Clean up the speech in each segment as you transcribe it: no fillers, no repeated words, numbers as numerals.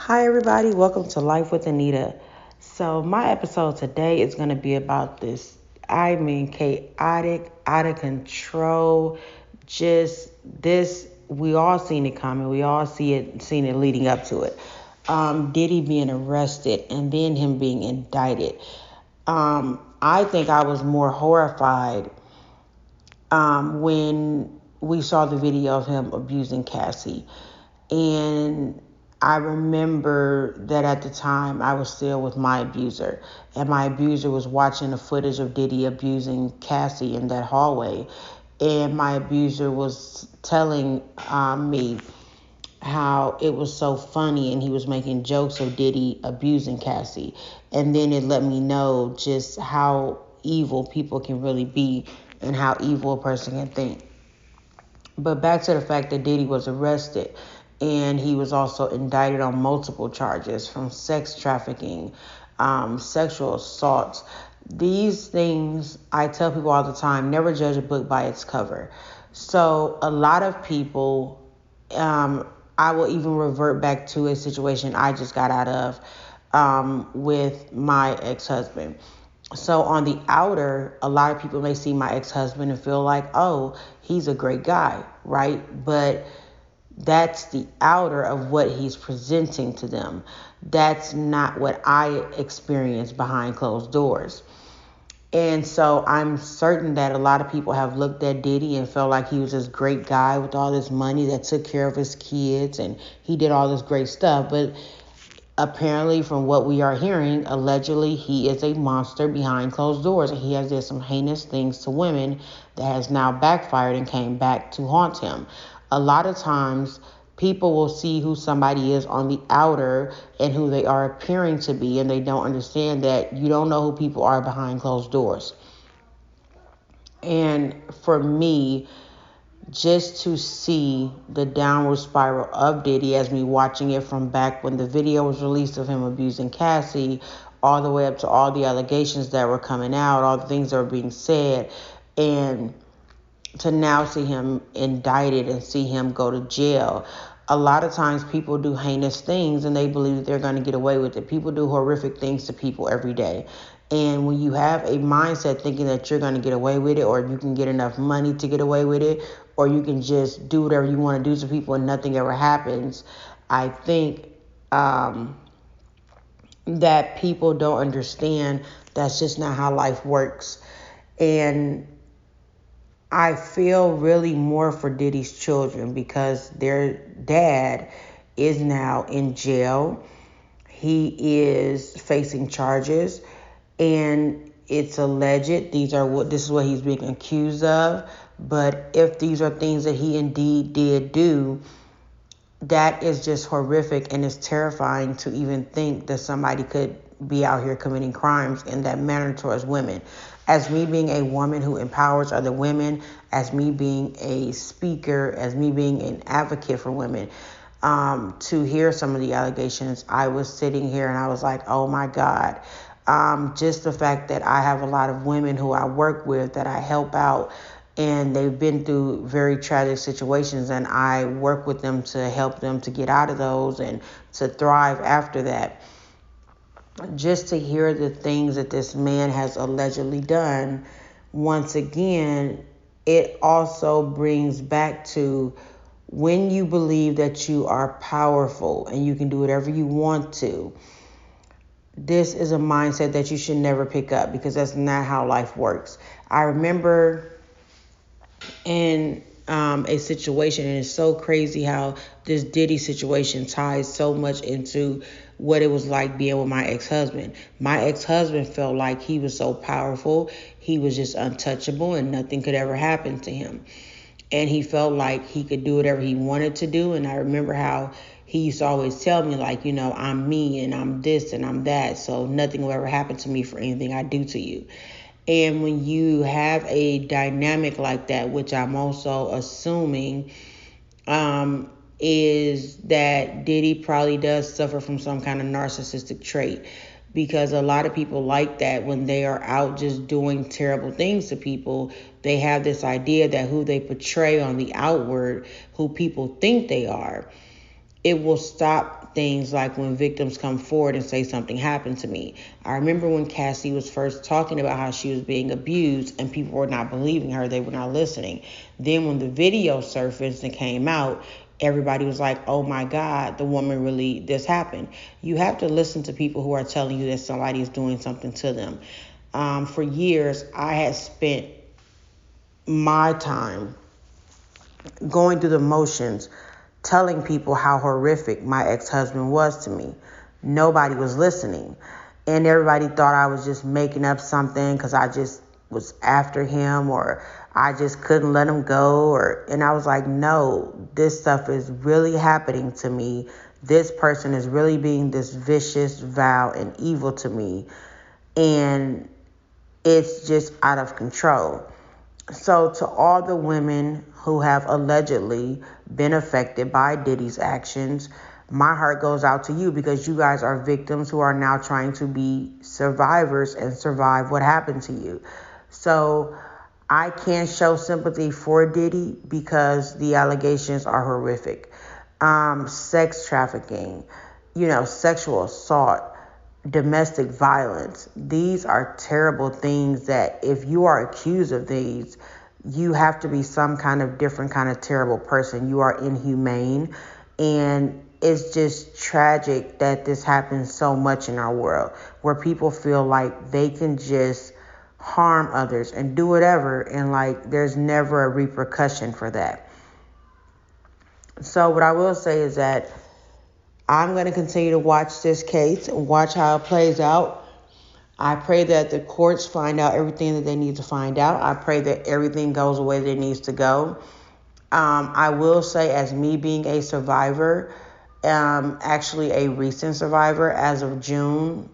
Hi, everybody. Welcome to Life with Anita. So, my episode today is going to be about this, chaotic, out of control, just this. We all seen it coming. We all seen it leading up to it. Diddy being arrested and then him being indicted. I think I was more horrified when we saw the video of him abusing Cassie. And I remember that at the time I was still with my abuser, and my abuser was watching the footage of Diddy abusing Cassie in that hallway. And my abuser was telling me how it was so funny, and he was making jokes of Diddy abusing Cassie. And then it let me know just how evil people can really be and how evil a person can think. But back to the fact that Diddy was arrested, and he was also indicted on multiple charges from sex trafficking, sexual assaults. These things, I tell people all the time, never judge a book by its cover. So a lot of people, I will even revert back to a situation I just got out of with my ex-husband. So on the outer, a lot of people may see my ex-husband and feel like, oh, he's a great guy, right? But that's the outer of what he's presenting to them. That's not what I experienced behind closed doors. And so I'm certain that a lot of people have looked at Diddy and felt like he was this great guy with all this money that took care of his kids and he did all this great stuff. But apparently, from what we are hearing, allegedly he is a monster behind closed doors, and he has did some heinous things to women that has now backfired and came back to haunt him. A lot of times people will see who somebody is on the outer and who they are appearing to be, and they don't understand that you don't know who people are behind closed doors. And for me, just to see the downward spiral of Diddy, as me watching it from back when the video was released of him abusing Cassie, all the way up to all the allegations that were coming out, all the things that were being said, and to now see him indicted and see him go to jail. A lot of times people do heinous things and they believe that they're going to get away with it. People do horrific things to people every day. And when you have a mindset thinking that you're going to get away with it, or you can get enough money to get away with it, or you can just do whatever you want to do to people and nothing ever happens, I think that people don't understand that's just not how life works. And I feel really more for Diddy's children because their dad is now in jail. He is facing charges, and it's alleged. This is what he's being accused of. But if these are things that he indeed did do, that is just horrific, and it's terrifying to even think that somebody could be out here committing crimes in that manner towards women. As me being a woman who empowers other women, as me being a speaker, as me being an advocate for women, to hear some of the allegations, I was sitting here and I was like, oh my God. Just the fact that I have a lot of women who I work with that I help out, and they've been through very tragic situations, and I work with them to help them to get out of those and to thrive after that. Just to hear the things that this man has allegedly done, once again, it also brings back to when you believe that you are powerful and you can do whatever you want to. This is a mindset that you should never pick up, because that's not how life works. I remember in a situation, and it's so crazy how this Diddy situation ties so much into what it was like being with my ex-husband. My ex-husband felt like he was so powerful, he was just untouchable and nothing could ever happen to him. And he felt like he could do whatever he wanted to do. And I remember how he used to always tell me, like, I'm me and I'm this and I'm that, so nothing will ever happen to me for anything I do to you. And when you have a dynamic like that, which I'm also assuming is that Diddy probably does suffer from some kind of narcissistic trait, because a lot of people like that when they are out just doing terrible things to people. They have this idea that who they portray on the outward, who people think they are, it will stop things like when victims come forward and say something happened to me. I remember when Cassie was first talking about how she was being abused and people were not believing her, they were not listening. Then when the video surfaced and came out, everybody was like, oh my God, the woman really, this happened. You have to listen to people who are telling you that somebody is doing something to them. For years, I had spent my time going through the motions, telling people how horrific my ex-husband was to me. Nobody was listening. And everybody thought I was just making up something because I just was after him, or I just couldn't let him go. And I was like, no, this stuff is really happening to me. This person is really being this vicious, vile, and evil to me. And it's just out of control. So to all the women who have allegedly been affected by Diddy's actions, my heart goes out to you, because you guys are victims who are now trying to be survivors and survive what happened to you. So I can't show sympathy for Diddy because the allegations are horrific. Sex trafficking, sexual assault, domestic violence. These are terrible things that if you are accused of these, you have to be some kind of different kind of terrible person. You are inhumane. And it's just tragic that this happens so much in our world, where people feel like they can just harm others and do whatever, and like there's never a repercussion for that. So what I will say is that I'm going to continue to watch this case and watch how it plays out. I pray that the courts find out everything that they need to find out. I pray that everything goes the way that it needs to go. I will say, as me being a survivor, actually a recent survivor as of June,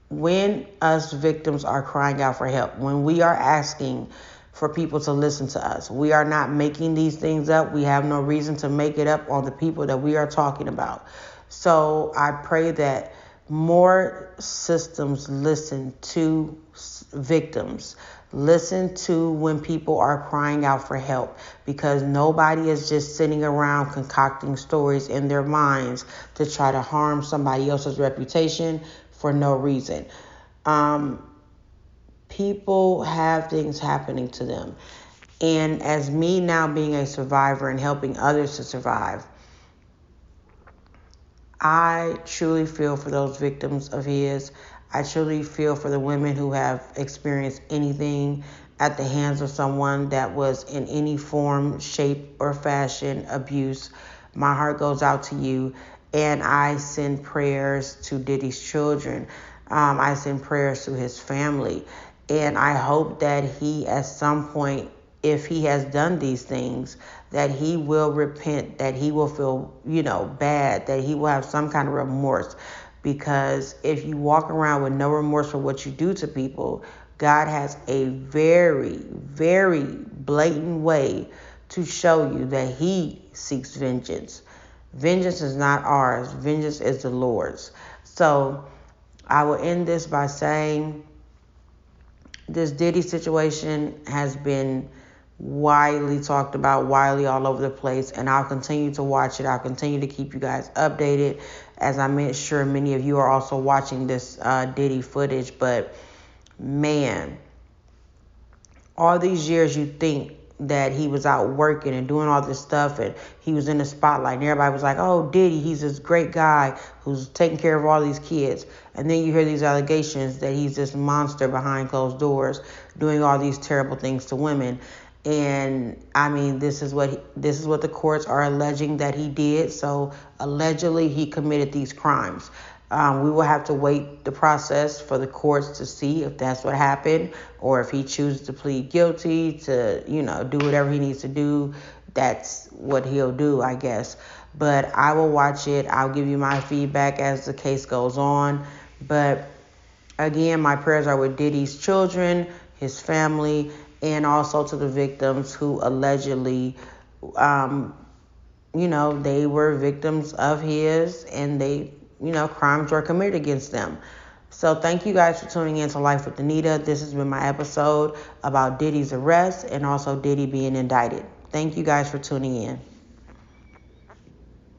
when us victims are crying out for help, when we are asking for people to listen to us, we are not making these things up. We have no reason to make it up on the people that we are talking about. So I pray that more systems listen to victims, listen to when people are crying out for help, because nobody is just sitting around concocting stories in their minds to try to harm somebody else's reputation for no reason. People have things happening to them. And as me now being a survivor and helping others to survive, I truly feel for those victims of his. I truly feel for the women who have experienced anything at the hands of someone that was in any form, shape, or fashion abuse. My heart goes out to you. And I send prayers to Diddy's children. I send prayers to his family. And I hope that he, at some point, if he has done these things, that he will repent, that he will feel, bad, that he will have some kind of remorse. Because if you walk around with no remorse for what you do to people, God has a very, very blatant way to show you that he seeks vengeance. Vengeance is not ours. Vengeance is the Lord's. So I will end this by saying this Diddy situation has been widely talked about, widely all over the place, and I'll continue to watch it. I'll continue to keep you guys updated, as I'm sure many of you are also watching this Diddy footage. But man, all these years you think that he was out working and doing all this stuff, and he was in the spotlight, and everybody was like, oh, Diddy, he's this great guy who's taking care of all these kids. And then you hear these allegations that he's this monster behind closed doors doing all these terrible things to women. And I mean, this is what the courts are alleging that he did. So allegedly he committed these crimes. We will have to wait the process for the courts to see if that's what happened, or if he chooses to plead guilty to, do whatever he needs to do. That's what he'll do, I guess. But I will watch it. I'll give you my feedback as the case goes on. But again, my prayers are with Diddy's children, his family, and also to the victims who allegedly, they were victims of his, and crimes were committed against them. So thank you guys for tuning in to Life with Anita. This has been my episode about Diddy's arrest and also Diddy being indicted. Thank you guys for tuning in.